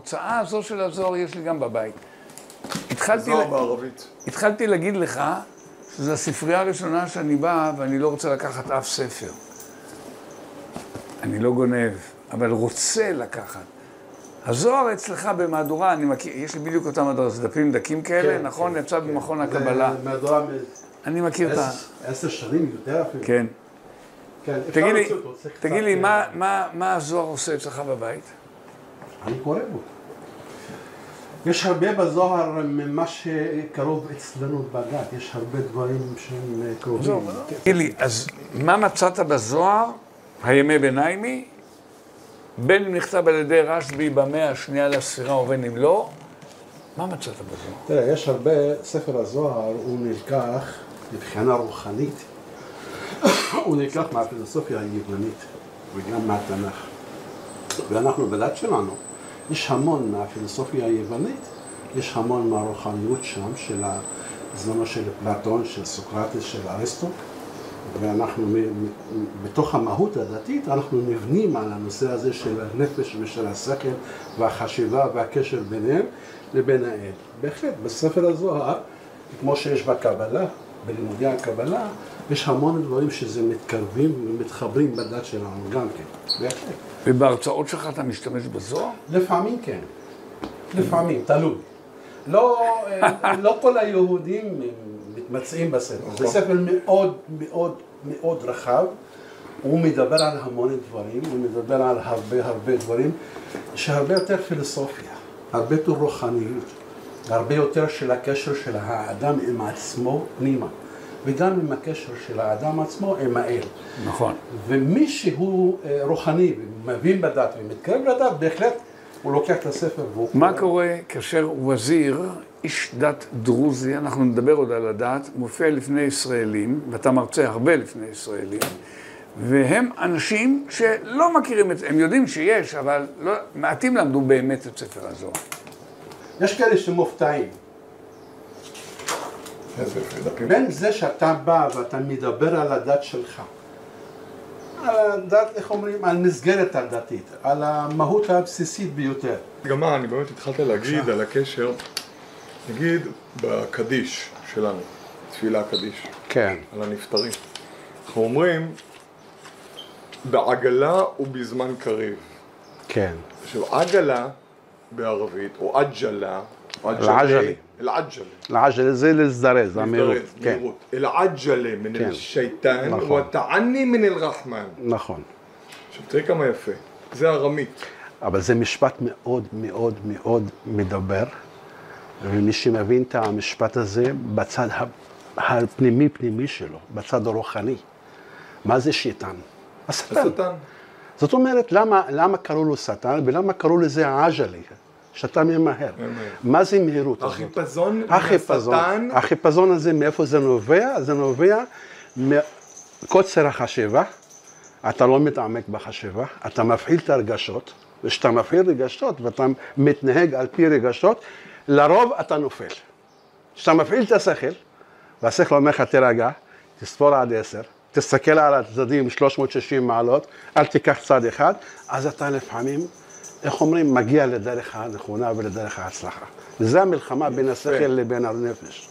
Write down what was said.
ההוצאה הזו של הזוהר יש לי גם בבית. הזוהר בערבית. התחלתי להגיד לך שזו הספרייה הראשונה שאני בא ואני לא רוצה לקחת אף ספר. אני לא גונב, אבל רוצה לקחת. הזוהר אצלך במהדורה, אני מכיר, יש לי בדיוק אותם דפים דקים כאלה, כן, נכון? כן, יצא כן. במכון הקבלה. זה מהדורה אני מכיר את ה... 10 שנים יותר אפילו. כן. כן, תגיד לי, מה הזוהר עושה אצלך בבית? אני קורא בו. יש הרבה בזוהר ממה שקרוב אצלנו בדת, יש הרבה דברים שהם קרובים. תגיד לי, אז מה מצאת בזוהר, הימי ביניימי, בין אם נכתב על ידי רשב"י במאה השנייה לספירה ובין אם לא, מה מצאת בזוהר? תראה, יש הרבה, ספר הזוהר הוא נלקח מבחינה רוחנית, הוא נלקח מהפילוסופיה היוונית וגם מהתנ"ך. ואנחנו בדת שלנו, יש המון מהפילוסופיה היוונית, יש המון מהרוחניות שם, של הזמנו של פלטון, של סוקרטס, של אריסטו, ואנחנו בתוך המהות הדתית, אנחנו נבנים על הנושא הזה של הנפש ושל השכל והחשיבה והקשר ביניהם לבין האל. בהחלט, בספר הזוהר, כמו שיש בקבלה, בלימודי הקבלה, יש המון דברים שזה מתקרבים ומתחברים בדת שלנו גם כן, בהחלט. ובהרצאות שלך אתה משתמש בזוהר? לפעמים כן, לפעמים, תלוי. לא כל היהודים מתמצאים בספר, זה ספר מאוד מאוד מאוד רחב, הוא מדבר על המון דברים, הוא מדבר על הרבה דברים, שהרבה יותר פילוסופיה, הרבה יותר רוחניות, הרבה יותר של הקשר של האדם עם עצמו פנימה, וגם עם הקשר של האדם עצמו עם האל. נכון. ומי שהוא רוחני ומבין בדת ומתקרב לדת, בהחלט הוא לוקח את הספר והוא... מה קורה כאשר וזיר, איש דת דרוזי, אנחנו נדבר עוד על הדת, מופיע לפני ישראלים, ואתה מרצה הרבה לפני ישראלים, והם אנשים שלא מכירים את זה, הם יודעים שיש, אבל לא, מעטים למדו באמת את ספר הזוהר. יש כאלה שמופתעים. בין זה שאתה בא ואתה מדבר על הדת שלך, על הדת, איך אומרים, על מסגרת הדתית, על המהות הבסיסית ביותר. גם מה, אני באמת התחלת להגיד על הקשר, נגיד בקדיש שלנו, תפילה קדיש, כן. על הנפטרים. אנחנו אומרים, בעגלה ובזמן קריב. כן. עכשיו, עגלה בערבית, או עג'לה, אל-עג'לי. אל-עג'לי זה להזדרז, המהירות. אל-עג'לה מן אל-שייטן, ותעני מן אל-רחמן. נכון. עכשיו, תראי כמה יפה, זה ארמית. אבל זה משפט מאוד מאוד מאוד מדבר, ומי שמבין את המשפט הזה בצד הפנימי שלו, בצד הרוחני. מה זה שייטן? השטן. זאת אומרת, למה קראו לו שטן ולמה קראו לזה העג'לי? שאתה ממהר. מה זה מהירות הזאת? החיפזון מהשטן. החיפזון הזה, מאיפה זה נובע? זה נובע מקוצר החשיבה. אתה לא מתעמק בחשיבה, אתה מפעיל את הרגשות, וכשאתה מפעיל רגשות ואתה מתנהג על פי רגשות, לרוב אתה נופל. כשאתה מפעיל את השכל, והשכל אומר לך תרגע, תספור עד 10, תסתכל על הצדדים 360 מעלות, אל תיקח צד אחד, אז אתה לפעמים, איך אומרים, מגיע לדרך הנכונה ולדרך ההצלחה. וזה המלחמה בין השכל לבין הנפש.